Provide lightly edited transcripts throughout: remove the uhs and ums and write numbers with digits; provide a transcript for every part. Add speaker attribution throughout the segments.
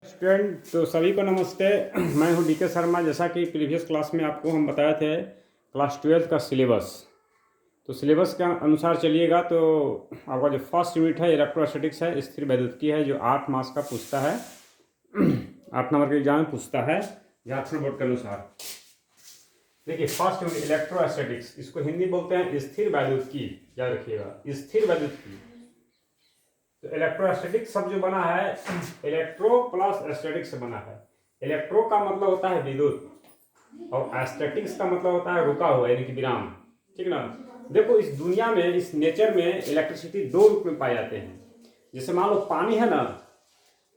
Speaker 1: Student तो सभी को नमस्ते। मैं हूं डीके शर्मा। जैसा कि प्रीवियस क्लास में आपको हम बताए थे क्लास 12 का सिलेबस, तो सिलेबस के अनुसार चलिएगा तो आपका जो फर्स्ट यूनिट है इलेक्ट्रोस्टैटिक्स है, स्थिर वैद्युतिकी है, जो 8 मार्क्स का पूछता है। 8 नंबर के एग्जाम में पूछता है झारखंड बोर्ड के अनुसार। देखिए फर्स्ट यूनिट इलेक्ट्रोस्टैटिक्स, इसको हिंदी बोलते हैं स्थिर वैद्युतिकी, याद रखिएगा स्थिर वैद्युतिकी। तो इलेक्ट्रोस्टैटिक शब्द जो बना है इलेक्ट्रो प्लस स्टैटिक से बना है। इलेक्ट्रो का मतलब होता है विद्युत और स्टैटिक्स का मतलब होता है रुका हुआ यानी कि विराम। ठीक ना। देखो इस दुनिया में, इस नेचर में इलेक्ट्रिसिटी दो रूप में पाए जाते हैं। जैसे मान लो पानी है ना,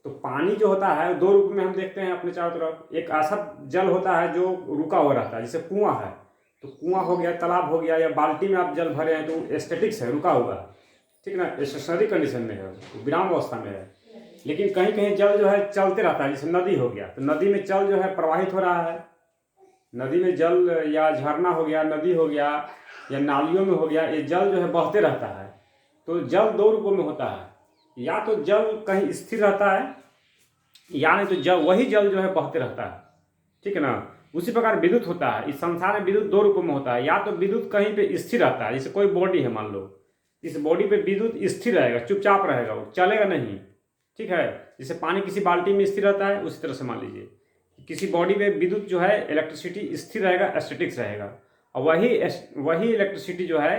Speaker 1: तो पानी जो होता है दो रूप में हम देखते हैं अपने चारों तरफ। एक ऐसा जल होता है जो रुका हुआ रहता है, जैसे कुआं है तो कुआं हो गया, तालाब हो गया, या बाल्टी में आप जल भरे हैं तो स्टैटिक्स है, रुका हुआ है। ठीक ना, स्टेशनरी कंडीशन में है, विराम अवस्था में है। लेकिन कहीं कहीं जल जो है चलते रहता है, जैसे नदी हो गया तो नदी में जल जो है प्रवाहित हो रहा है। नदी में जल या झरना हो गया, नदी हो गया या नालियों में हो गया, ये जल जो है बहते रहता है। तो जल दो रूपों में होता है, या तो जल कहीं स्थिर रहता है या नहीं तो जल वही जल जो है बहते रहता है। ठीक है ना। उसी प्रकार विद्युत होता है। इस संसार में विद्युत दो रूपों में होता है, या तो विद्युत कहीं पे स्थिर रहता है, जैसे कोई बॉडी है मान लो, इस बॉडी पे विद्युत स्थिर रहेगा, चुपचाप रहेगा, वो चलेगा नहीं। ठीक है। जैसे पानी किसी बाल्टी में स्थिर रहता है, उसी तरह से मान लीजिए किसी बॉडी में विद्युत जो है इलेक्ट्रिसिटी स्थिर रहेगा, स्टैटिक्स रहेगा। और वही इलेक्ट्रिसिटी जो है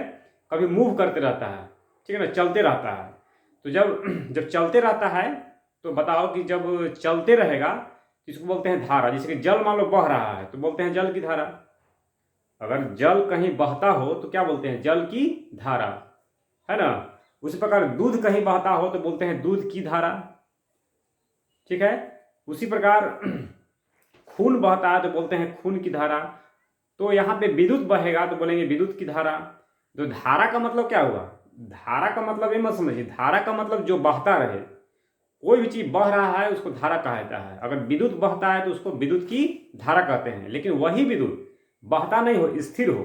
Speaker 1: कभी मूव करते रहता है। ठीक है ना, चलते रहता है। तो जब जब चलते रहता है तो बताओ कि जब चलते रहेगा तो इसको बोलते हैं धारा। जैसे कि जल मान लो बह रहा है तो बोलते हैं जल की धारा। अगर जल कहीं बहता हो तो क्या बोलते हैं, जल की धारा, है ना। उसी प्रकार दूध कहीं बहता हो तो बोलते हैं दूध की धारा। ठीक है। उसी प्रकार खून बहता है तो बोलते हैं खून की धारा। तो यहाँ पे विद्युत बहेगा तो बोलेंगे विद्युत की धारा। तो धारा का मतलब क्या हुआ, धारा का मतलब ये मत समझिए, धारा का मतलब जो बहता रहे। कोई भी चीज बह रहा है उसको धारा कहा जाता है। अगर विद्युत बहता है तो उसको विद्युत की धारा कहते हैं। लेकिन वही विद्युत बहता नहीं हो, स्थिर हो,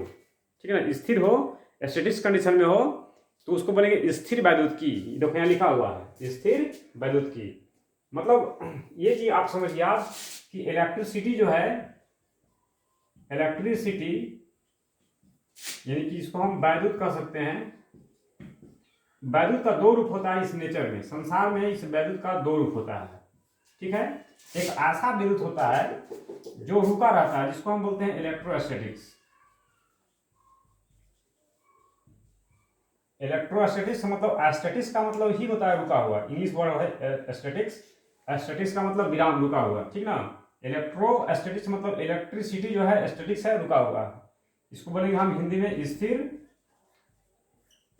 Speaker 1: ठीक है ना, स्थिर हो, स्टैटिक्स कंडीशन में हो, तो उसको बोलेंगे स्थिर वैद्युत की। देखो यहाँ लिखा हुआ है स्थिर वैद्युत की। मतलब ये चीज आप समझिए आप कि इलेक्ट्रिसिटी जो है, इलेक्ट्रिसिटी यानी कि इसको हम वैद्युत कह सकते हैं। वैद्युत का दो रूप होता है इस नेचर में, संसार में इस वैद्युत का दो रूप होता है। ठीक है। एक ऐसा विद्युत होता है जो रुका रहता है, जिसको हम बोलते हैं इलेक्ट्रोस्टैटिक्स। इलेक्ट्रोस्टैटिक्स मतलब स्टैटिक्स का मतलब ही होता है रुका हुआ, इंग्लिश वर्ड है स्टैटिक्स। स्टैटिक्स का मतलब विराम, रुका हुआ। ठीक ना। इलेक्ट्रोस्टैटिक्स मतलब इलेक्ट्रिसिटी जो है स्टैटिक्स है, रुका हुआ। इसको बोलेंगे हम हिंदी में स्थिर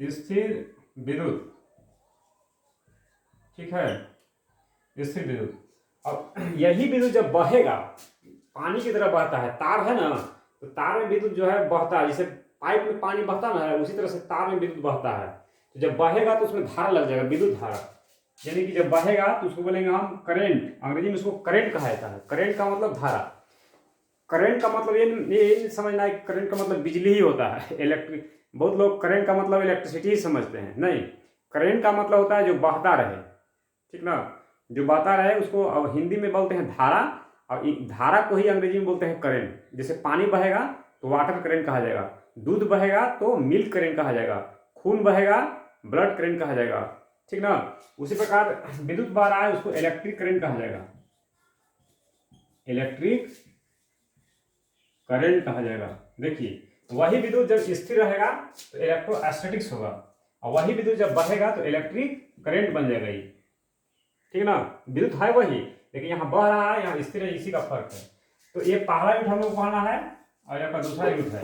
Speaker 1: स्थिर विद्युत। ठीक है, स्थिर विद्युत। अब यही विद्युत जब बहेगा, पानी की तरह बहता है, तार है ना, तो तार में विद्युत जो है बहता है, जैसे पाइप में पानी बहता ना है, उसी तरह से तार में विद्युत बहता है। तो जब बहेगा तो उसमें धारा लग जाएगा, विद्युत धारा। यानी कि जब बहेगा तो उसको बोलेंगे हम करंट, अंग्रेजी में उसको करंट कहा जाता है। करंट का मतलब धारा। करंट का मतलब ये नहीं समझना है करंट का मतलब बिजली ही होता है, इलेक्ट्रिक। बहुत लोग करंट का मतलब इलेक्ट्रिसिटी ही समझते हैं, नहीं। करंट का मतलब होता है जो बहता रहे। ठीक ना, जो बहता रहे उसको अब हिंदी में बोलते हैं धारा, और धारा को ही अंग्रेजी में बोलते हैं करंट। जैसे पानी बहेगा तो वाटर करंट कहा जाएगा, दूध बहेगा तो मिल्क करंट कहा जाएगा, खून बहेगा ब्लड करंट कहा जाएगा। ठीक ना। उसी प्रकार विद्युत बह रहा है उसको इलेक्ट्रिक करंट कहा जाएगा, इलेक्ट्रिक करंट कहा जाएगा। देखिए वही विद्युत जब स्थिर रहेगा तो इलेक्ट्रोस्टैटिक्स होगा, और वही विद्युत जब बहेगा तो इलेक्ट्रिक करंट बन जाएगा ये। ठीक ना। विद्युत है वही, लेकिन यहाँ बह रहा है, यहाँ स्थिर है, इसी का फर्क है। तो ये पहला यूनिट हम लोग पढ़ना है, और यहाँ का दूसरा यूनिट है।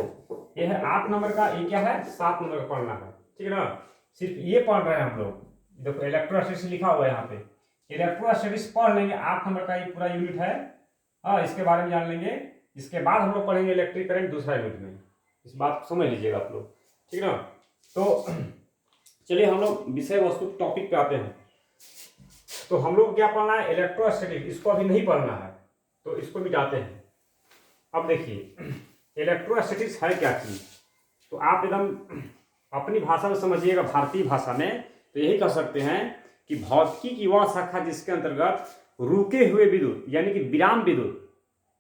Speaker 1: ये है 8 नंबर का, ये क्या है 7 नंबर का पढ़ना है। ठीक है ना। सिर्फ ये पढ़ रहे हैं हम लोग। देखो इलेक्ट्रोस्टैटिक्स लिखा हुआ है यहाँ पे, इलेक्ट्रोस्टैटिक्स पढ़ लेंगे। 8 नंबर का ये पूरा यूनिट है। हाँ, इसके बारे में जान लेंगे। इसके बाद हम लोग पढ़ेंगे इलेक्ट्रिक करंट दूसरा यूनिट में। इस बात को समझ लीजिएगा आप लोग। ठीक है ना। तो चलिए हम लोग विषय वस्तु टॉपिक पे आते हैं। तो हम लोग क्या पढ़ना है, इलेक्ट्रोस्टैटिक। इसको अभी नहीं पढ़ना है तो इसको मिटाते हैं। अब देखिए इलेक्ट्रोस्टैटिक्स है क्या चीज, तो आप एकदम अपनी भाषा में समझिएगा, भारतीय भाषा में। तो यही कह सकते हैं कि भौतिकी की वह शाखा जिसके अंतर्गत रुके हुए विद्युत यानी कि विराम विद्युत,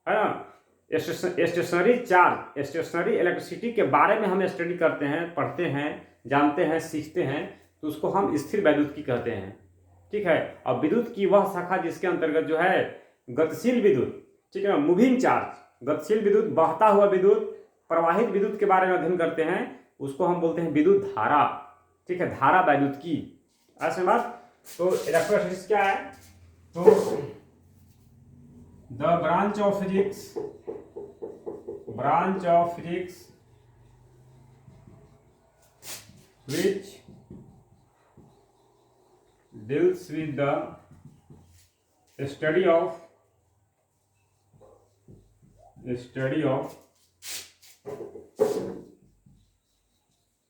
Speaker 1: है ना, स्टेशनरी चार्ज, स्टेशनरी इलेक्ट्रिसिटी के बारे में हम स्टडी करते हैं, पढ़ते हैं, जानते हैं, सीखते हैं, तो उसको हम स्थिर वैद्युत की कहते हैं। ठीक है। और विद्युत की वह शाखा जिसके अंतर्गत जो है गतिशील विद्युत, ठीक है ना, मूविंग चार्ज, गतिशील विद्युत, बहता हुआ विद्युत, प्रवाहित विद्युत के बारे में अध्ययन करते हैं, उसको हम बोलते हैं विद्युत धारा। ठीक है, धारा वैद्युत की, ऐसे बात। तो इलेक्ट्रोस्टैटिक्स क्या है? तो the branch of physics which deals with the study of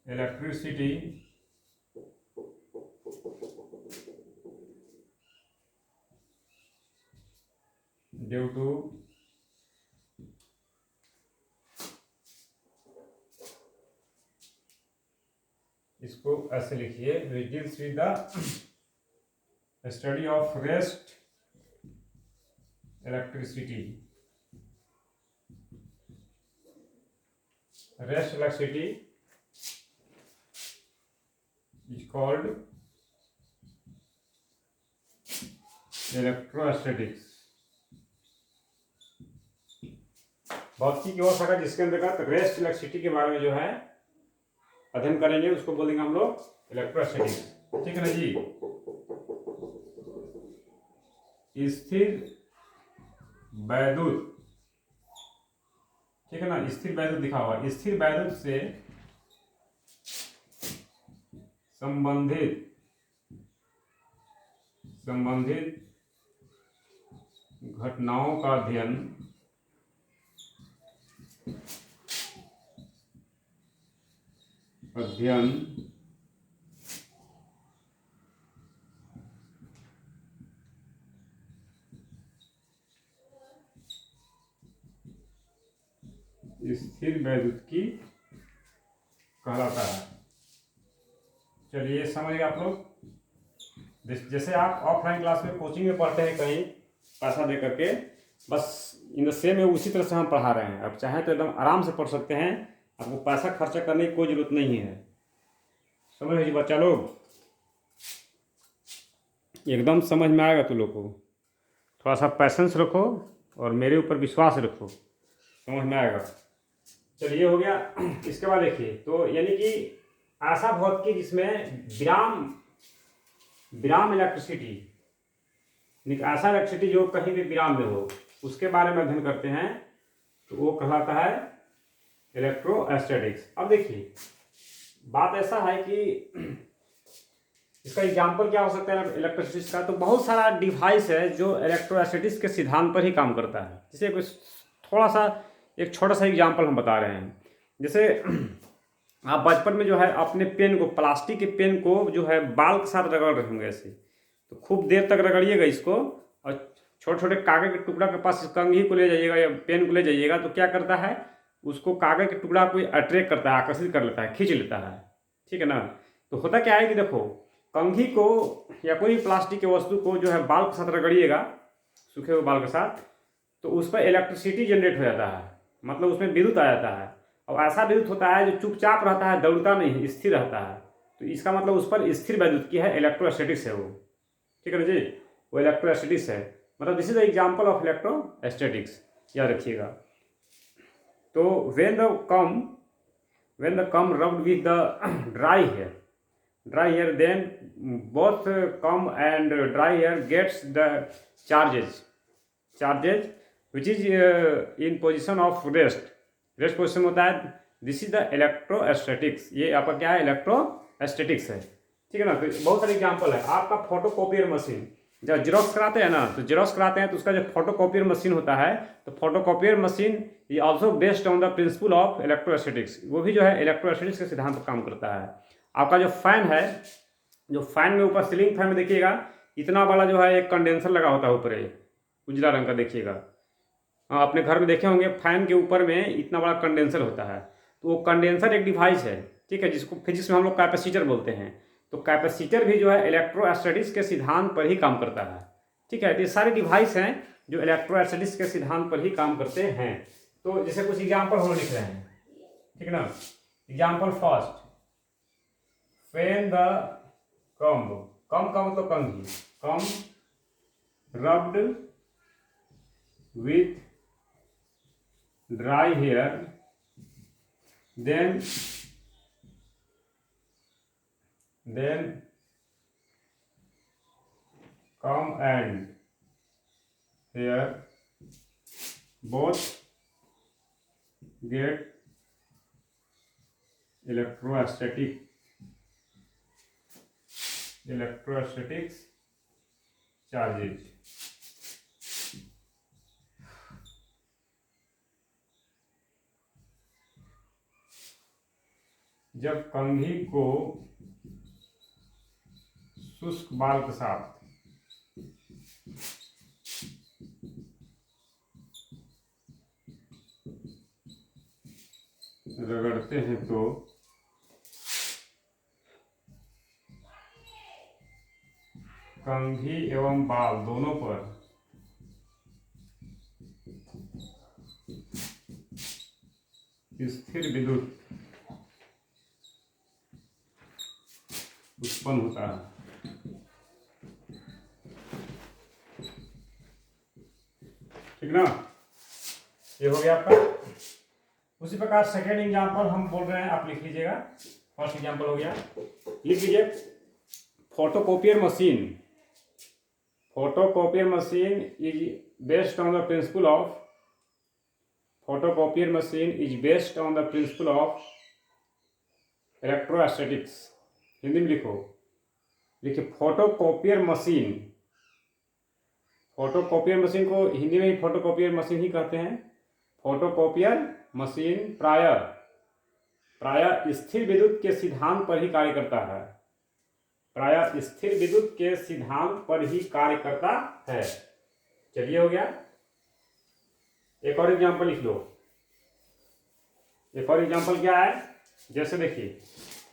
Speaker 1: electricity due to इसको ऐसे लिखिए, which deals with the study of rest electricity is called electrostatics। भौतिकी की वो शाखा जिसके अंतर्गत रेस्ट इलेक्ट्रिसिटी के बारे में जो है अध्ययन करेंगे, उसको बोलेंगे हम लोग इलेक्ट्रोस्टैटिक्स। ठीक है ना जी। स्थिर वैद्युत, ठीक है ना, स्थिर वैद्युत लिखा हुआ, स्थिर वैद्युत से संबंधित घटनाओं का अध्ययन स्थिर वैद्युत की कहलाता है। चलिए समझ गए आप लोग। जैसे आप ऑफलाइन क्लास में कोचिंग में पढ़ते हैं कहीं पैसा दे करके, बस इन द सेम में उसी तरह से हम पढ़ा रहे हैं। आप चाहें तो एकदम आराम से पढ़ सकते हैं, आपको पैसा खर्चा करने की कोई जरूरत नहीं है। समझ लीजिए बच्चा लोग, एकदम समझ में आएगा तुम लोग को। थोड़ा सा पैसेंस रखो और मेरे ऊपर विश्वास रखो, समझ में आएगा। चलिए हो गया। इसके बाद देखिए, तो यानी कि ऐसा भौतिकी जिसमें विराम इलेक्ट्रिसिटी, ऐसा इलेक्ट्रिसिटी जो कहीं भी विराम में हो, उसके बारे में अध्ययन करते हैं, तो वो कहलाता है इलेक्ट्रोस्टैटिक्स। अब देखिए बात ऐसा है कि इसका एग्जाम्पल क्या हो सकता है इलेक्ट्रोस्टैटिक्स का? तो बहुत सारा डिवाइस है जो इलेक्ट्रोस्टैटिक्स के सिद्धांत पर ही काम करता है। जैसे कुछ थोड़ा सा एक छोटा सा एग्जाम्पल हम बता रहे हैं। जैसे आप बचपन में जो है अपने पेन को, प्लास्टिक के पेन को जो है बाल के साथ रगड़ रहे होंगे ऐसे, तो खूब देर तक रगड़िएगा इसको, और छोटे छोटे कागज के टुकड़ा के पास कंघी को ले जाइएगा या पेन को ले जाइएगा, तो क्या करता है, उसको कागज के टुकड़ा को अट्रैक्ट करता है, आकर्षित कर लेता है, खींच लेता है। ठीक है ना। तो होता क्या है कि देखो, कंघी को या कोई प्लास्टिक के वस्तु को जो है बाल के साथ रगड़िएगा, सूखे हुए बाल के साथ, तो उस पर इलेक्ट्रिसिटी जनरेट हो जाता है, मतलब उसमें विद्युत आ जाता है। और ऐसा विद्युत होता है जो चुपचाप रहता है, दौड़ता नहीं, स्थिर रहता है। तो इसका मतलब उस पर स्थिर वैद्युत की है, इलेक्ट्रोस्टैटिक्स है वो। ठीक है ना जी, वो इलेक्ट्रोस्टैटिक्स है। मतलब this is the example of electrostatics, याद रखिएगा। तो when the cum rubbed with the dry hair, then both cum and dry hair gets the charges which is in position of rest position होता है। This is the electrostatics. ये आपका क्या है, electrostatics है। ठीक है ना। तो बहुत सारे एग्जाम्पल है। आपका फोटोकॉपियर मशीन, जब जेरोक्स कराते हैं ना, तो जेरोक्स कराते हैं तो उसका जो फोटोकॉपियर मशीन होता है, तो फोटोकॉपियर मशीन ये also based on the principle of electrostatics, वो भी जो है इलेक्ट्रोस्टैटिक्स के सिद्धांत पर काम करता है। आपका जो फैन है, जो फैन में ऊपर सीलिंग फैन में देखिएगा इतना बड़ा जो है एक कंडेंसर लगा होता है ऊपर, उजला रंग का देखिएगा। अपने घर में देखे होंगे फैन के ऊपर में इतना बड़ा कंडेंसर होता है। तो वो कंडेंसर एक डिवाइस है, ठीक है, जिसको फिजिक्स में हम लोग कैपेसिटर बोलते हैं। तो कैपेसिटर भी जो है इलेक्ट्रोस्टैटिक्स के सिद्धांत पर ही काम करता है। ठीक है। तो ये सारे डिवाइस हैं जो इलेक्ट्रोस्टैटिक्स के सिद्धांत पर ही काम करते हैं। तो जैसे कुछ एग्जाम्पल हम लिख रहे हैं, ठीक है ना। Example first, when the comb, comb का मतलब कंघी, comb rubbed with dry hair then come and here both get electrostatics charges। जब कंघी को शुष्क बाल के साथ रगड़ते हैं तो कंघी एवं बाल दोनों पर स्थिर विद्युत उत्पन्न होता है। ठीक ना, ये हो गया आपका। उसी प्रकार सेकेंड एग्जाम्पल हम बोल रहे हैं, आप लिख लीजिएगा। फर्स्ट एग्जाम्पल हो गया, लिख लीजिए। Photocopier machine, photocopier machine is based on the principle of, photocopier machine is based on the principle of electrostatics. Hindi में लिखो, देखिए फोटोकॉपियर मशीन, फोटोकॉपियर मशीन को हिंदी में ही फोटोकॉपियर मशीन ही कहते हैं। फोटोकॉपियर मशीन प्रायः स्थिर विद्युत के सिद्धांत पर ही कार्य करता है, प्रायः स्थिर विद्युत के सिद्धांत पर ही कार्य करता है। चलिए हो गया। एक और एग्जांपल लिख लो। एक और एग्जांपल क्या है, जैसे देखिए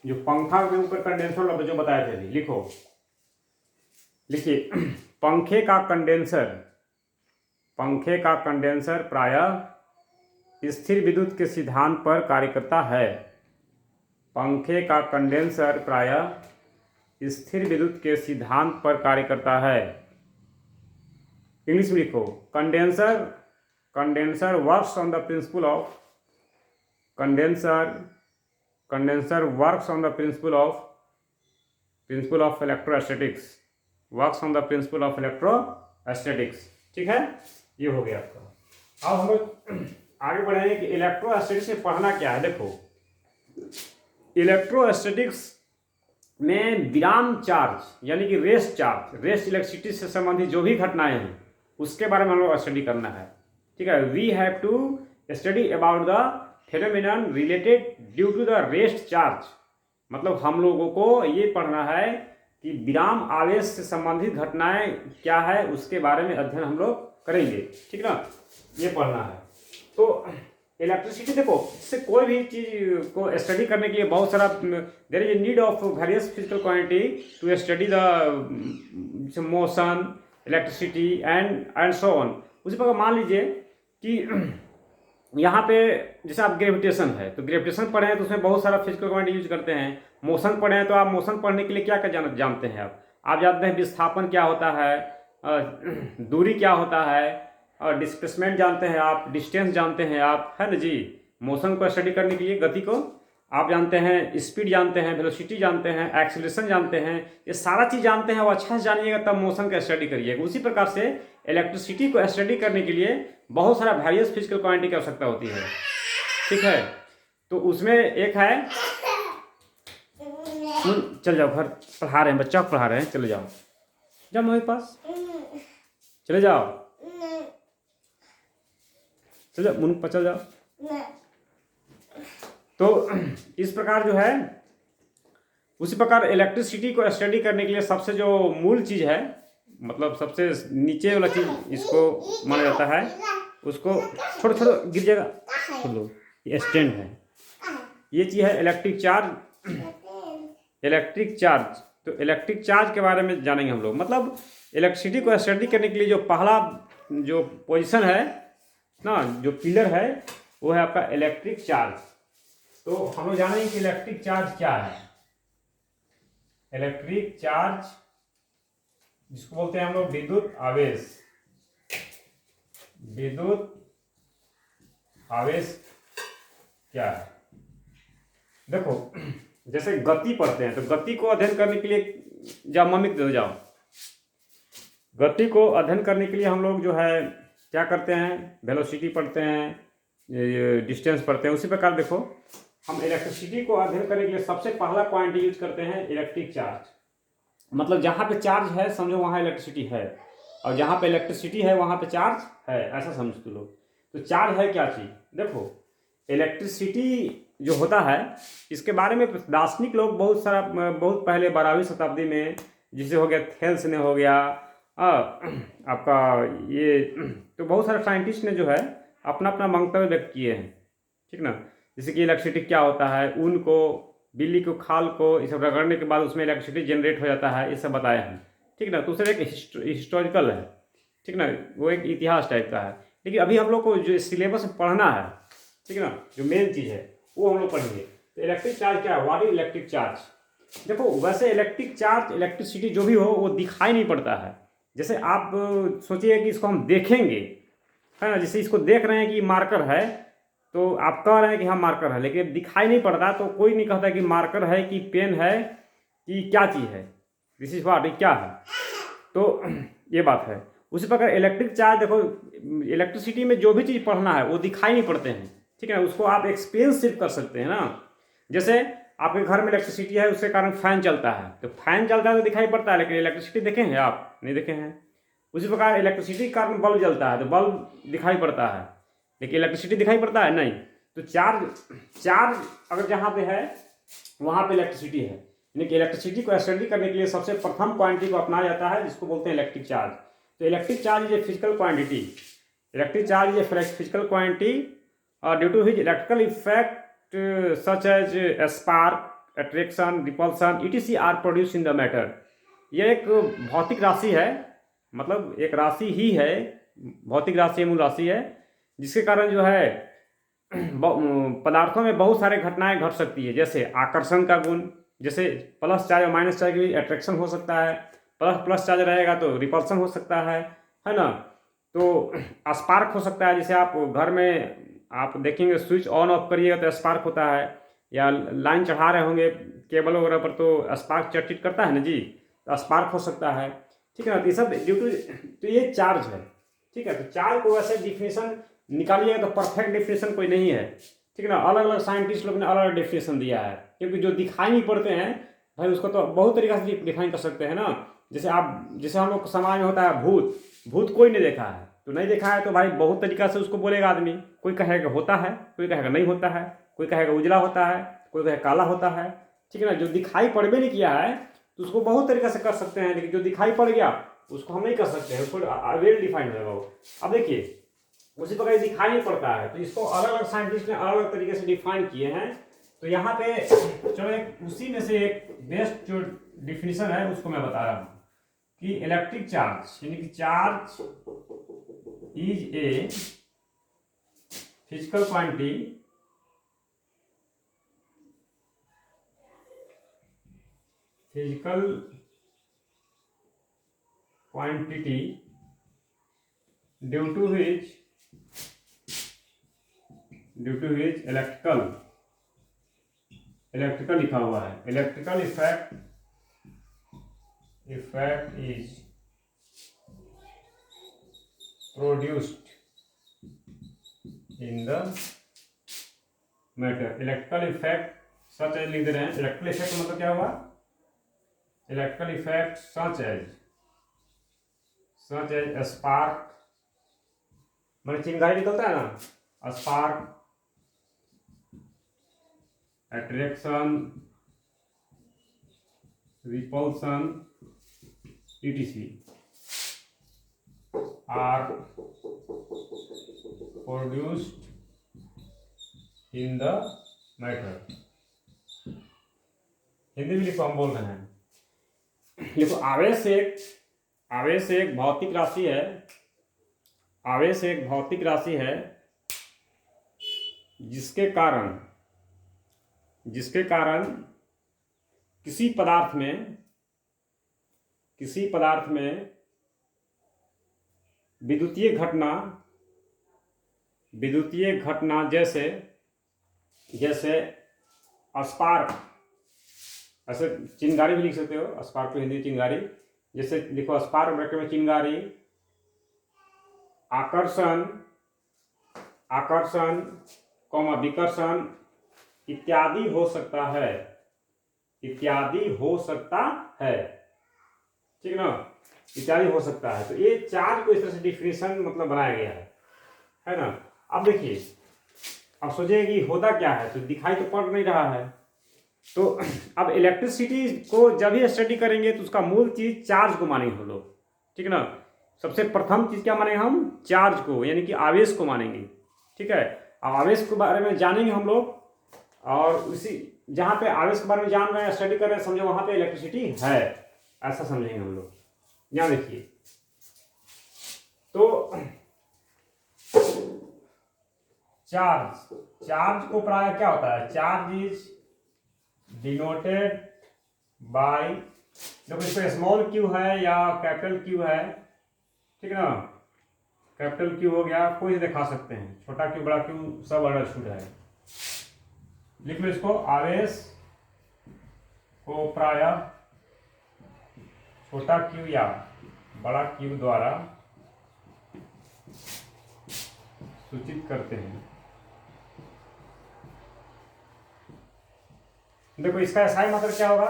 Speaker 1: जो पंखा के ऊपर कंडेंसर लगा जो बताए थे, लिखो, लिखिए पंखे का कंडेंसर प्रायः स्थिर विद्युत के सिद्धांत पर कार्य करता है। पंखे का कंडेंसर प्रायः स्थिर विद्युत के सिद्धांत पर कार्य करता है। इंग्लिश में लिखो, condenser works on the principle of, condenser works on the principle of electrostatics, works on the principle of electrostatics. ठीक है, ये हो गया आपका। अब हम लोग आगे बढ़ेंगे कि इलेक्ट्रोस्टैटिक्स में पढ़ना क्या है। देखो, इलेक्ट्रोस्टैटिक्स में विराम चार्ज यानी कि रेस्ट चार्ज, रेस्ट इलेक्ट्रिसिटी से संबंधित जो भी घटनाएं हैं उसके बारे में हम लोग स्टडी करना है। ठीक है, we have to study about the phenomenon related due to the rest charge. मतलब हम लोगों को ये पढ़ना है कि विराम आवेश से संबंधित घटनाएं क्या है, उसके बारे में अध्ययन हम लोग करेंगे। ठीक ना, ये पढ़ना है। तो इलेक्ट्रिसिटी देखो, इससे कोई भी चीज को स्टडी करने के लिए बहुत सारा there is a need of various physical quantity to study the motion, electricity and so on. उसी प्रकार मान लीजिए कि यहाँ पे जैसे आप ग्रेविटेशन है, तो ग्रेविटेशन पढ़े हैं तो उसमें बहुत सारा फिजिकल क्वांटिटी यूज करते हैं। मोशन पढ़े हैं तो आप मोशन पढ़ने के लिए क्या क्या जानते हैं आप जानते हैं विस्थापन क्या होता है, दूरी क्या होता है, और डिस्प्लेसमेंट जानते हैं आप, डिस्टेंस जानते हैं आप, है ना जी। मोशन को स्टडी करने के लिए गति को आप जानते हैं, स्पीड जानते हैं, वेलोसिटी जानते हैं, एक्सेलरेशन जानते हैं, ये सारा चीज़ जानते हैं। वो अच्छा से जानिएगा तब मोशन का स्टडी करिएगा। उसी प्रकार से इलेक्ट्रिसिटी को स्टडी करने के लिए बहुत सारा वेरियस फिजिकल क्वांटिटी की आवश्यकता होती है। ठीक है, तो उसमें एक है, चल जाओ, घर पढ़ा रहे हैं, बच्चा को पढ़ा रहे हैं, चले जाओ, जाओ मेरे पास, चले जाओ, चल जाओ, मुन पर चल जाओ। तो इस प्रकार जो है, उसी प्रकार इलेक्ट्रिसिटी को स्टडी करने के लिए सबसे जो मूल चीज़ है, मतलब सबसे नीचे वाला चीज़ इसको माना जाता है, उसको छोड़ो छोड़ो गिर जाएगा, छोड़ लो, ये स्टैंड है, ये चीज़ है इलेक्ट्रिक चार्ज। इलेक्ट्रिक चार्ज, तो इलेक्ट्रिक चार्ज के बारे में जानेंगे हम लोग। मतलब इलेक्ट्रिसिटी को स्टडी करने के लिए जो पहला जो पोजीशन है ना, जो पिलर है, वो है आपका इलेक्ट्रिक चार्ज। तो हम लोग जानेंगे कि इलेक्ट्रिक चार्ज क्या है। इलेक्ट्रिक चार्ज जिसको बोलते हैं हम लोग विद्युत आवेश। विद्युत आवेश क्या है? देखो, जैसे गति पढ़ते हैं तो गति को अध्ययन करने के लिए जाओ मम्मी को दे जाओ। गति को अध्ययन करने के लिए हम लोग जो है क्या करते हैं, वेलोसिटी पढ़ते हैं, डिस्टेंस पढ़ते हैं। उसी प्रकार देखो, हम इलेक्ट्रिसिटी को अध्ययन करने के लिए सबसे पहला पॉइंट यूज करते हैं इलेक्ट्रिक चार्ज। मतलब जहाँ पे चार्ज है समझो वहाँ इलेक्ट्रिसिटी है, और जहाँ पे इलेक्ट्रिसिटी है वहाँ पे चार्ज है, ऐसा समझ तू लोग। तो चार्ज है क्या चीज़? देखो, इलेक्ट्रिसिटी जो होता है इसके बारे में दार्शनिक लोग बहुत पहले 12वीं शताब्दी में, जिसे हो गया थेल्स ने, हो गया आपका ये, तो बहुत सारे साइंटिस्ट ने जो है अपना अपना मंतव्य व्यक्त किए हैं, ठीक ना। जैसे कि इलेक्ट्रिसिटी क्या होता है, ऊन को, बिल्ली को खाल को ये सब रगड़ने के बाद उसमें इलेक्ट्रिसिटी जनरेट हो जाता है, ये सब बताया है, ठीक ना। तो उससे एक हिस्टोरिकल है, ठीक ना, वो एक इतिहास टाइप का है। लेकिन अभी हम लोग को जो सिलेबस में पढ़ना है, ठीक ना, जो मेन चीज़ है वो हम लोग पढ़ेंगे। तो इलेक्ट्रिक चार्ज क्या है, व्हाट इज इलेक्ट्रिक चार्ज? देखो, वैसे इलेक्ट्रिक चार्ज, इलेक्ट्रिसिटी जो भी हो वो दिखाई नहीं पड़ता है। जैसे आप सोचिए कि इसको हम देखेंगे, है ना, जैसे इसको देख रहे हैं कि मार्कर है, तो आप कह रहे हैं कि हाँ मार्कर है, लेकिन दिखाई नहीं पड़ता, तो कोई नहीं कहता कि मार्कर है कि पेन है कि क्या चीज़ है, दिस इज व्हाट, क्या है। तो ये बात है। उसी प्रकार इलेक्ट्रिक चार्ज, देखो इलेक्ट्रिसिटी में जो भी चीज़ पढ़ना है वो दिखाई नहीं पड़ते हैं, ठीक है, उसको आप एक्सपीरियंस सिर्फ कर सकते हैं ना। जैसे आपके घर में इलेक्ट्रिसिटी है, उसके कारण फैन चलता है, तो फैन चलता है तो दिखाई पड़ता है, लेकिन इलेक्ट्रिसिटी देखे हैं आप? नहीं देखे हैं। उसी प्रकार इलेक्ट्रिसिटी के कारण बल्ब जलता है, तो बल्ब दिखाई पड़ता है, लेकिन इलेक्ट्रिसिटी दिखाई पड़ता है नहीं। तो चार्ज अगर जहाँ पे है वहाँ पे इलेक्ट्रिसिटी है, यानी कि इलेक्ट्रिसिटी को स्टडी करने के लिए सबसे प्रथम क्वांटिटी को अपनाया जाता है, जिसको बोलते हैं इलेक्ट्रिक चार्ज। तो electric charge is a physical quantity. Electric charge is a physical quantity due to his electrical effect such as spark, attraction, repulsion, etc. are produced in the matter। यह एक भौतिक राशि है, मतलब एक राशि ही है, भौतिक राशि, मूल राशि है, जिसके कारण जो है पदार्थों में बहुत सारे घटनाएं घट सकती है। जैसे आकर्षण का गुण, जैसे प्लस चार्ज और माइनस चार्ज की अट्रैक्शन हो सकता है, प्लस चार्ज रहेगा तो रिपल्सन हो सकता है ना। तो स्पार्क हो सकता है, जैसे आप घर में आप देखेंगे स्विच ऑन ऑफ करिएगा तो स्पार्क होता है, या लाइन चढ़ा रहे होंगे केबल वगैरह पर तो स्पार्क चटचिट करता है ना जी, तो स्पार्क हो सकता है, ठीक है ना। तो ये सब ड्यू टू, तो ये चार्ज है, ठीक है। तो चार्ज को वैसे डिफिनेशन निकालिएगा तो परफेक्ट डिफिनेशन कोई नहीं है, ठीक है ना। अलग अलग साइंटिस्ट लोग ने अलग अलग डिफिनेशन दिया है, क्योंकि जो दिखाई नहीं पड़ते हैं भाई उसको तो बहुत तरीका से डिफाइन कर सकते हैं ना। जैसे हम लोग समाज में होता है भूत कोई नहीं देखा है, तो नहीं देखा है तो भाई बहुत तरीका से उसको बोलेगा आदमी। कोई कहेगा होता है, कोई कहेगा नहीं होता है, कोई कहेगा उजला होता है, कोई कहेगा काला होता है, ठीक है ना। जो दिखाई पड़ भी नहीं किया है तो उसको बहुत तरीका से कर सकते हैं, लेकिन जो दिखाई पड़ गया उसको हम नहीं कर सकते हैं, उसको वेल डिफाइंड होगा वो। अब देखिए, उसी प्रकार दिखाई नहीं पड़ता है, तो इसको अलग अलग साइंटिस्ट ने अलग अलग तरीके से डिफाइन किए हैं। तो यहाँ पे चलो एक उसी में से एक बेस्ट जो डिफिनीशन है उसको मैं बता रहा हूँ कि इलेक्ट्रिक चार्ज यानी कि charge is a physical quantity due to which electrical लिखा हुआ है, electrical effect is produced in the matter. Electrical effect such as लिख दे रहे हैं। इलेक्ट्रिकल इफेक्ट मतलब क्या हुआ? Electrical effect such as spark, मैंने चिंगारी निकलता है ना, spark, attraction, repulsion, etc. are produced in the matter। Hindi में लिखो, हम बोल रहे हैं। देखो, आवेश एक आवेश एक भौतिक राशि है। आवेश एक भौतिक राशि है जिसके कारण किसी पदार्थ में विद्युतीय घटना जैसे स्पार्क, ऐसे चिंगारी भी लिख सकते हो, स्पार्क को हिंदी चिंगारी, जैसे लिखो स्पार्क ब्रैकेट में चिंगारी, आकर्षण कॉमा विकर्षण इत्यादि हो सकता है, ठीक ना, इत्यादि हो सकता है। तो ये चार्ज को इस तरह से डिफिनेशन मतलब बनाया गया है ना। अब देखिए, अब सोचिए कि होता क्या है, तो दिखाई तो पड़ नहीं रहा है। तो अब इलेक्ट्रिसिटी को जब भी स्टडी करेंगे तो उसका मूल चीज चार्ज को मानेंगे हम लोग, ठीक है ना। सबसे प्रथम चीज क्या मानेंगे हम? चार्ज को, यानी कि आवेश को मानेंगे, ठीक है। अब आवेश के बारे में जानेंगे हम लोग, और उसी जहाँ पे आवेश के बारे में जान रहे हैं, स्टडी कर रहे हैं, समझो वहाँ पे इलेक्ट्रिसिटी है, ऐसा समझेंगे हम लोग। यहाँ देखिए, तो चार्ज को प्राय क्या होता है? चार्ज इज डिनोटेड बाय, देखो इसमें स्मॉल क्यू है या कैपिटल क्यू है, ठीक है ना। कैपिटल क्यू हो गया, कोई दिखा सकते हैं, छोटा क्यू बड़ा क्यू सब अंडरस्टूड है। लिख लो इसको, आवेश को प्रायः छोटा क्यू या बड़ा क्यू द्वारा सूचित करते हैं। देखो इसका एसआई मतलब क्या होगा?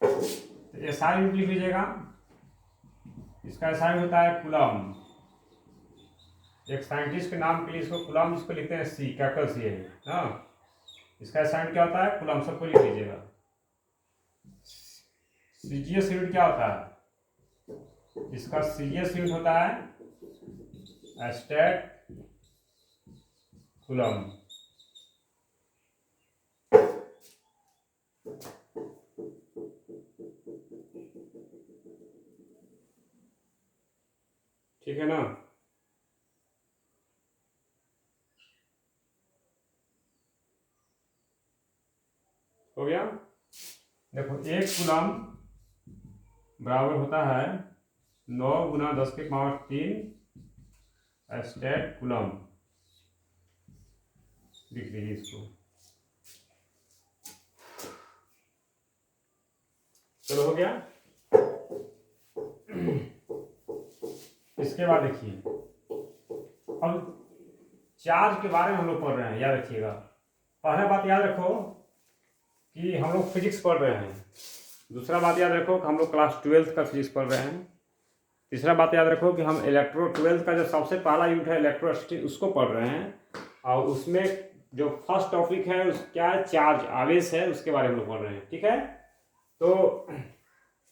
Speaker 1: तो एसआई लिख लीजिएगा, इसका एसआई होता है कूलम। एक साइंटिस्ट के नाम के लिए इसको कूलम, इसको लिखते हैं सी, कैपिटल सी है ना। इसका एसआई क्या होता है? कूलम, सबको लिख लीजिएगा। सीजीएस यूनिट क्या होता है? इसका सीजीएस यूनिट होता है स्टेट कूलम। ठीक है ना। हो गया। देखो 1 कूलम बराबर होता है 9 गुना 10 के पावर 3 स्टेट कूलम। लिख लीजिए इसको। चलो हो गया। इसके बाद देखिए, अब चार्ज के बारे में हम लोग पढ़ रहे हैं, याद रखिएगा। पहला बात याद रखो कि हम लोग फिजिक्स पढ़ रहे हैं। दूसरा बात याद रखो कि हम लोग क्लास 12th का फिजिक्स पढ़ रहे हैं। तीसरा बात याद रखो कि हम 12th का जो सबसे पहला यूनिट है इलेक्ट्रोस्टैटिक, उसको पढ़ रहे हैं। और उसमें जो फर्स्ट टॉपिक है उस क्या है? चार्ज, आवेश है, उसके बारे में हम लोग पढ़ रहे हैं, ठीक है। तो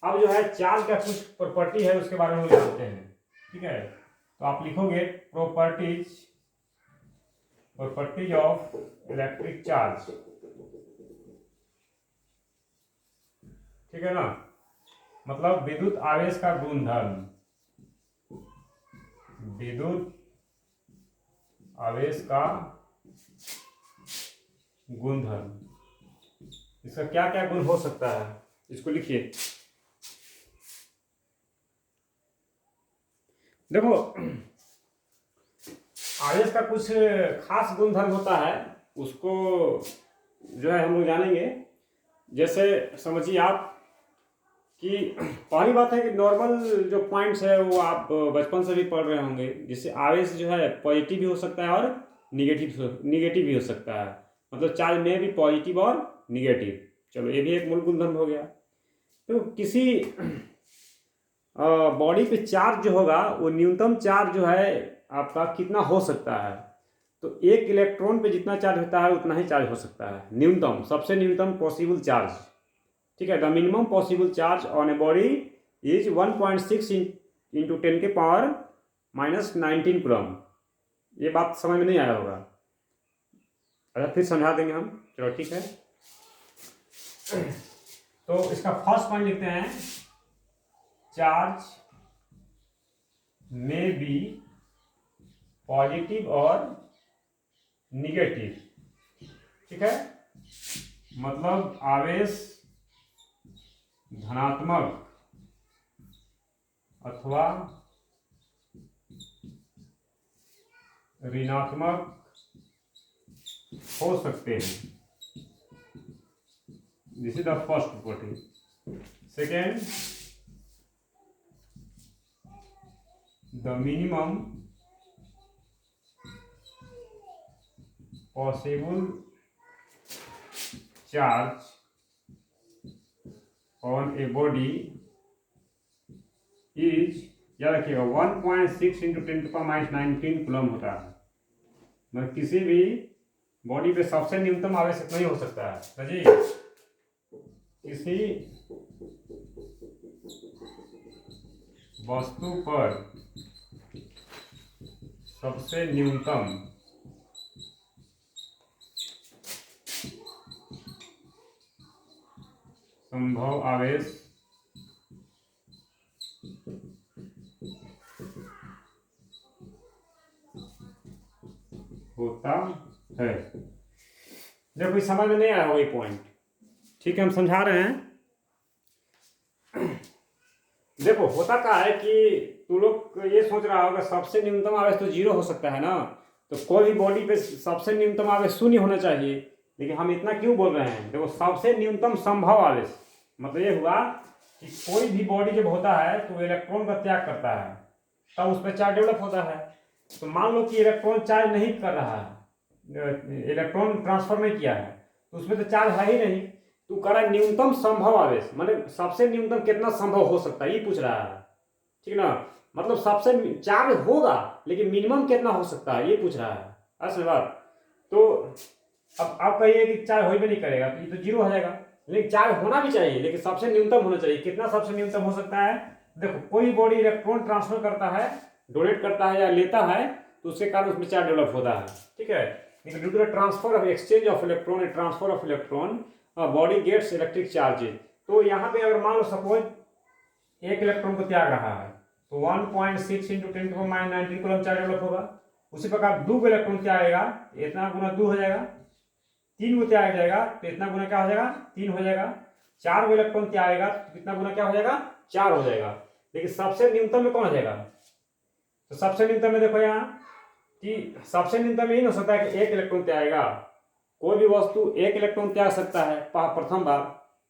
Speaker 1: अब जो है चार्ज का कुछ प्रॉपर्टी है, उसके बारे में जानते हैं, ठीक है। तो आप लिखोगे प्रॉपर्टीज ऑफ इलेक्ट्रिक चार्ज, ठीक है ना। मतलब विद्युत आवेश का गुणधर्म, विद्युत आवेश का गुणधर्म, इसका क्या क्या गुण हो सकता है, इसको लिखिए। देखो आवेश का कुछ खास गुणधर्म होता है, उसको जो है हम लोग जानेंगे। जैसे समझिए आप कि पहली बात है कि नॉर्मल जो पॉइंट्स है वो आप बचपन से भी पढ़ रहे होंगे। जिससे आवेश जो है पॉजिटिव भी हो सकता है और निगेटिव भी हो सकता है। मतलब चार्ज में भी पॉजिटिव और निगेटिव। चलो ये भी एक मूल गुणधर्म हो गया। तो किसी बॉडी पे चार्ज जो होगा वो न्यूनतम चार्ज जो है आपका कितना हो सकता है? तो 1 इलेक्ट्रॉन पे जितना चार्ज होता है उतना ही चार्ज हो सकता है, न्यूनतम, सबसे न्यूनतम पॉसिबल चार्ज, ठीक है। The minimum possible charge on a body is 1.6 into 10 के पावर -19 कूलम। ये बात समझ में नहीं आया होगा, अच्छा फिर समझा देंगे हम, चलो ठीक है। तो इसका फर्स्ट पॉइंट लिखते हैं, चार्ज में बी पॉजिटिव और निगेटिव। ठीक है, मतलब आवेश धनात्मक अथवा ऋणात्मक हो सकते हैं। This is the first property. Second, the minimum possible charge on a body is, याद रखिएगा, 1.6 इंटू 10⁻19 कूलम होता है। मतलब किसी भी बॉडी पे सबसे न्यूनतम आवेश इतना ही हो सकता है जी। किसी वस्तु पर सबसे न्यूनतम संभव आवेश होता है। देखो इस समझ में नहीं आया वही पॉइंट, ठीक है, हम समझा रहे हैं। देखो होता क्या है कि तू लोग ये सोच रहा होगा सबसे न्यूनतम आवेश तो 0 हो सकता है ना, तो कोई भी बॉडी पे सबसे न्यूनतम आवेश 0 होना चाहिए। लेकिन हम इतना क्यों बोल रहे हैं? देखो सबसे न्यूनतम संभव आवेश मतलब ये हुआ कि कोई भी बॉडी जब होता है तो इलेक्ट्रॉन का त्याग करता है, तब उस पर चार्ज डेवलप होता है। तो मान लो कि इलेक्ट्रॉन चार्ज नहीं कर रहा है, इलेक्ट्रॉन ट्रांसफर नहीं किया है, तो उसमें तो चार्ज है ही नहीं। तू कह रहा है न्यूनतम संभव आवेश, मतलब सबसे न्यूनतम कितना संभव हो सकता है ये पूछ रहा है, ठीक ना। मतलब सबसे चार्ज होगा लेकिन मिनिमम कितना हो सकता है ये पूछ रहा है, असल बात। तो अब आप कहिए कि चार्ज हो भी नहीं करेगा तो ये तो 0 हो जाएगा। लेकिन चार्ज होना भी चाहिए, लेकिन सबसे न्यूनतम होना चाहिए। कितना सबसे न्यूनतम हो सकता है? देखो कोई बॉडी इलेक्ट्रॉन ट्रांसफर करता है, डोनेट करता है या लेता है, तो उसके कारण उसमें चार्ज डेवलप होता है, ठीक है। लेकिन due to the transfer of exchange of electron and transfer of electron body gets electric charges. तो यहाँ पे अगर मान लो सपोज एक इलेक्ट्रॉन को त्याग रहा है तो 1.6 इंटू 10⁻19 कूलम चार्ज डेवलप होगा। उसी प्रकार 2 इलेक्ट्रॉन त्यागेगा, इतना गुना 2 हो जाएगा। 3 को त्याग जाएगा तो इतना गुना क्या हो जाएगा? 3 हो जाएगा। 4 को इलेक्ट्रॉन त्यागेगा तो कितना गुना क्या हो जाएगा? 4 हो जाएगा। लेकिन सबसे न्यूनतम में कौन हो जाएगा? तो सबसे न्यूनतम में देखो यहाँ कि सबसे न्यूनतम यही हो सकता है कि 1 इलेक्ट्रॉन त्यागेगा। कोई भी वस्तु 1 इलेक्ट्रॉन त्याग सकता है प्रथम बार,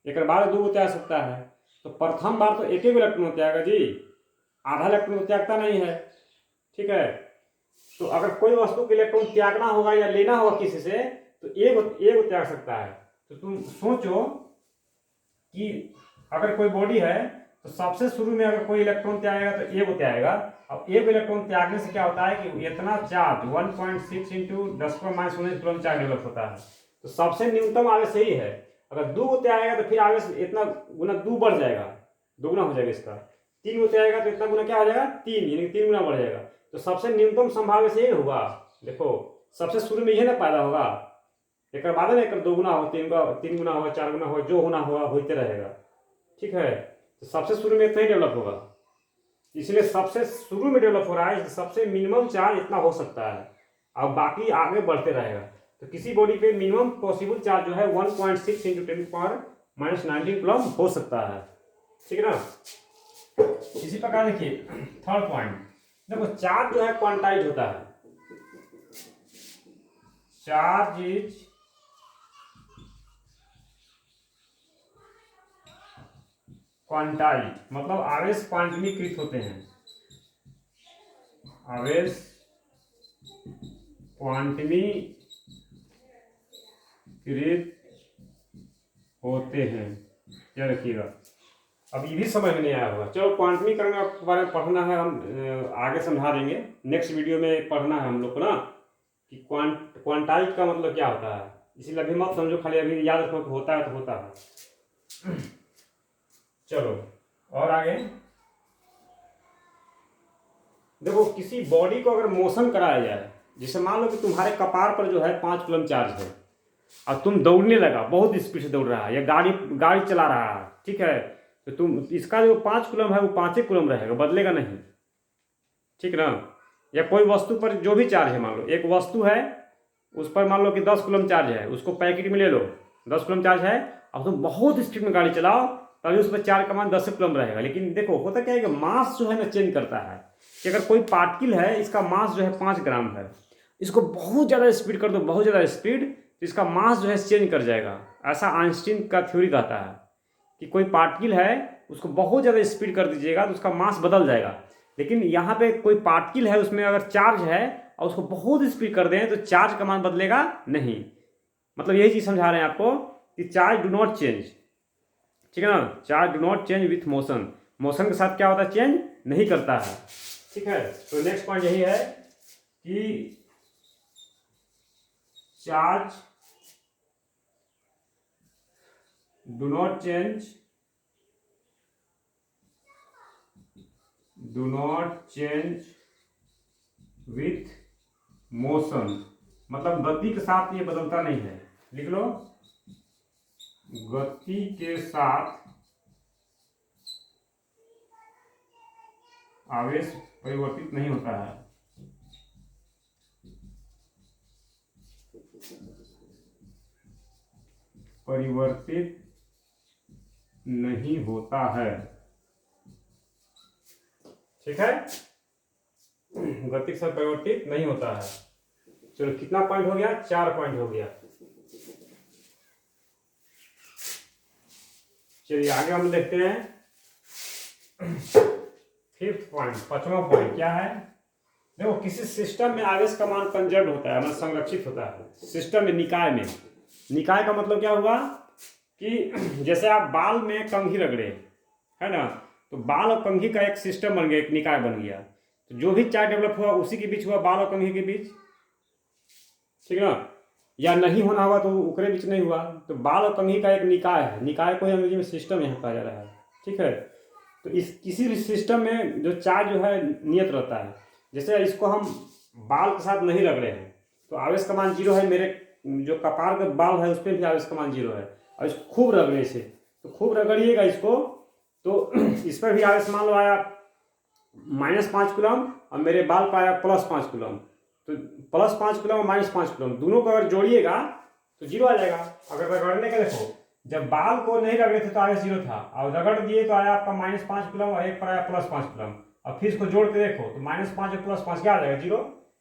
Speaker 1: एक बार 2 को त्याग सकता है। तो प्रथम बार तो 1 इलेक्ट्रॉन त्यागेगा जी, आधा इलेक्ट्रॉन त्यागता नहीं है, ठीक है। तो अगर कोई वस्तु के इलेक्ट्रॉन त्यागना होगा या लेना होगा किसी से तो एक त्याग सकता है। तो तुम सोचो कि अगर कोई बॉडी है तो सबसे शुरू में अगर कोई इलेक्ट्रॉन त्यागेगा तो एक त्यागेगा। अब एक इलेक्ट्रॉन त्यागने से क्या होता है कि इतना charge 1.6 into 10⁻19 coulomb charge develop होता है। तो सबसे न्यूनतम आवेश यही है। अगर 2 को त्यागेगा तो फिर आवेश इतना गुना 2 बढ़ जाएगा, दोगुना हो जाएगा इसका। 3 को त्यागेगा तो इतना गुना क्या हो जाएगा? 3, यानी 3 गुना बढ़ जाएगा। तो सबसे न्यूनतम संभाव्य यही होगा। देखो सबसे शुरू में यही ना पैदा होगा, एक बाद में एक 2 गुना हो, 3 गुना हो, 4 गुना हो, जो होना होगा होते रहेगा, ठीक है। तो सबसे शुरू में इतना ही डेवलप होगा, इसलिए सबसे शुरू में डेवलप हो रहा है। सबसे मिनिमम चार्ज इतना हो सकता है, अब बाकी आगे बढ़ते रहेगा। तो किसी बॉडी पे मिनिमम पॉसिबल चार्ज जो है 1.6 इंटू 10⁻19 कूलम हो सकता है, ठीक है ना। इसी प्रकार देखिए थर्ड पॉइंट, देखो चार्ज जो है क्वांटाइज होता है। चार्ज इज क्वांटाइज, मतलब आवेश क्वांटमीकृत होते हैं। आवेश क्वांटमीकृत होते हैं, क्या रखिएगा। अब ये भी समझ में नहीं आया होगा, चलो क्वांटमीकरण के बारे में पढ़ना है, हम आगे समझा देंगे। नेक्स्ट वीडियो में पढ़ना है हम लोग को ना कि क्वांटाइज का मतलब क्या होता है। इसीलिए अभी मत समझो, खाली अभी याद रखो कि होता है तो होता है। चलो और आगे देखो, किसी बॉडी को अगर मोशन कराया जाए, जैसे मान लो कि तुम्हारे कपार पर जो है 5 कूलम चार्ज है और तुम दौड़ने लगा, बहुत स्पीड से दौड़ रहा है या गाड़ी चला रहा है, ठीक है। तो तुम इसका जो 5 कूलम है वो 5 कूलम रहेगा, बदलेगा नहीं। ठीक ना। या कोई वस्तु पर जो भी चार्ज है, मान लो एक वस्तु है, उस पर मान लो कि 10 कूलम चार्ज है, उसको पैकेट में ले लो, 10 कूलम चार्ज है, अब तुम बहुत स्पीड में गाड़ी चलाओ तभी उस पर चार्ज का मान 10 कूलम रहेगा। लेकिन देखो होता क्या है कि मास जो है ना चेंज करता है, कि अगर कोई पार्टिकल है, इसका मास जो है 5 ग्राम है, इसको बहुत ज़्यादा स्पीड कर दो, बहुत ज़्यादा स्पीड, तो इसका मास जो है चेंज कर जाएगा। ऐसा आइंस्टीन का थ्योरी कहता है कि कोई पार्टिकल है, उसको बहुत ज़्यादा स्पीड कर दीजिएगा तो उसका मास बदल जाएगा। लेकिन यहाँ पे कोई पार्टिकल है, उसमें अगर चार्ज है और उसको बहुत स्पीड कर दें तो चार्ज का मान बदलेगा नहीं। मतलब यही चीज़ समझा रहे हैं आपको कि चार्ज डू नॉट चेंज, ठीक है ना। Charge do not change with motion, motion के साथ क्या होता है, चेंज नहीं करता है, ठीक है। तो नेक्स्ट पॉइंट यही है कि charge do not change, do not change with motion, मतलब गति के साथ ये बदलता नहीं है। लिख लो, गति के साथ आवेश परिवर्तित नहीं होता है। परिवर्तित नहीं होता है, ठीक है। गति के साथ परिवर्तित नहीं होता है। चलो कितना पॉइंट हो गया, 4 पॉइंट हो गया। चलिए आगे हम देखते हैं 5th पॉइंट, 5वां पॉइंट क्या है। देखो किसी सिस्टम में आवेश का मान कंजर्व होता है, मतलब संरक्षित होता है सिस्टम में, निकाय में। निकाय का मतलब क्या हुआ कि जैसे आप बाल में कंघी रगड़े, है ना, तो बाल और कंघी का एक सिस्टम बन गया, एक निकाय बन गया। तो जो भी चार्ज डेवलप हुआ उसी के बीच हुआ, बाल और कंघी के बीच, ठीक है ना। या नहीं होना हुआ तो उकरे बीच नहीं हुआ। तो बाल और कंघी का एक निकाय है, निकाय को ही अंग्रेजी में सिस्टम यहाँ कहा जा रहा है, ठीक है। तो इस किसी भी सिस्टम में जो चार्ज जो है नियत रहता है। जैसे इसको हम बाल के साथ नहीं रगड़े हैं तो आवेश का मान 0 है, मेरे जो कपार का बाल है उस पर भी आवेश का मान 0 है। और इसको खूब रगड़ने से, तो खूब रगड़िएगा इसको, तो इस पर भी आवेश मान लो आया -5 कूलम और मेरे बाल पर आया +5 कूलम। तो +5 कूलम और -5 कूलम दोनों को अगर जोड़िएगा तो 0 आ जाएगा। अगर रगड़ने का देखो, जब बाल को नहीं रगड़े थे तो आवेश 0 था, और रगड़ दिए तो आया आपका -5 कूलम और एक पर आया +5 कूलम। अब फिर इसको जोड़ के देखो तो -5 और +5 क्या आ जाएगा, 0।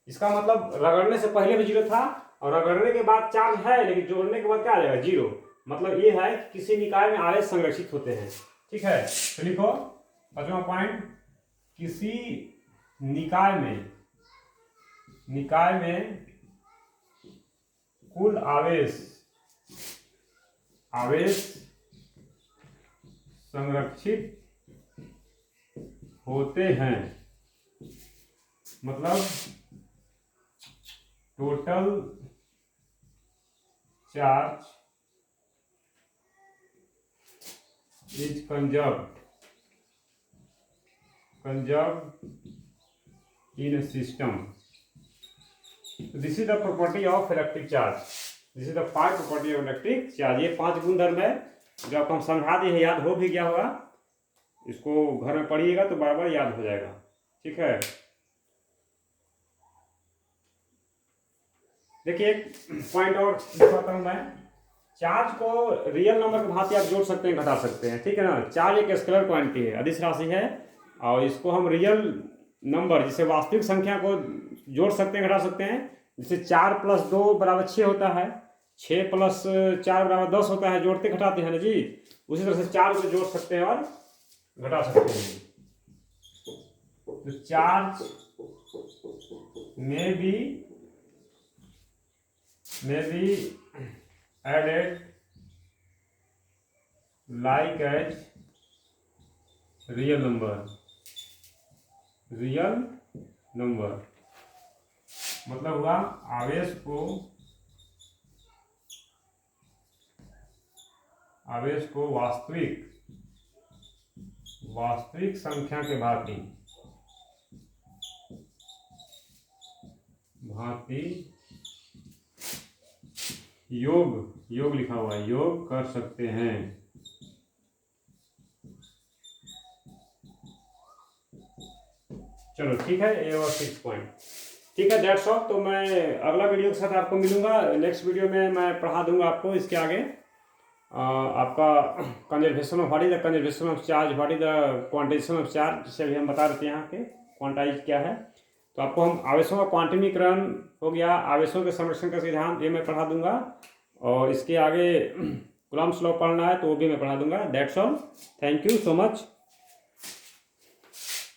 Speaker 1: इसका मतलब रगड़ने से पहले भी 0 था और रगड़ने के बाद चार्ज है, लेकिन जोड़ने के बाद क्या आ जाएगा, 0। मतलब ये है कि किसी निकाय में आवेश संरक्षित होते हैं, ठीक है। तो लिखो 5वां पॉइंट, किसी निकाय में कुल आवेश संरक्षित होते हैं, मतलब total charge is conserved in a system. This is the property of electric charge. This is the 5 property of electric charge. ये 5 गुणधर्म है जो आपको हम समझा दिए हैं, याद हो भी गया होगा। इसको घर में पढ़िएगा तो बार बार याद हो जाएगा, ठीक है। देखिए एक पॉइंट और दिखाता हूँ मैं। चार्ज को रियल नंबर के भांति आप जोड़ सकते हैं, घटा सकते हैं, ठीक है ना। चार्ज एक स्केलर क्वांटिटी है, अदिश राशि है, और इसको हम रियल नंबर जिसे वास्तविक संख्या को जोड़ सकते हैं, घटा सकते हैं। जैसे 4 + 2 = 6 होता है, 6 + 4 = 10 होता है, जोड़ते घटाते हैं ना जी। उसी तरह से 4 को जोड़ सकते हैं और घटा सकते हैं। तो चार्ज में भी added like as real number मतलब हुआ आवेश को वास्तविक संख्या के भांति योग लिखा हुआ है, योग कर सकते हैं। चलो ठीक है, ये और 6 पॉइंट ठीक है, दैट्स ऑल। तो मैं अगला वीडियो के साथ आपको मिलूंगा। नेक्स्ट वीडियो में मैं पढ़ा दूंगा आपको इसके आगे आपका conservation of what is the conservation of charge, what is the quantization of charge, जिसे भी हम बता देते हैं यहाँ पे क्वांटाइज क्या है। तो आपको हम आवेशों का क्वांटमीकरण हो गया, आवेशों के संरक्षण का सिद्धांत, ये मैं पढ़ा दूंगा। और इसके आगे कूलम्ब्स लॉ पढ़ना है तो वो भी मैं पढ़ा दूंगा। That's all, thank you so much.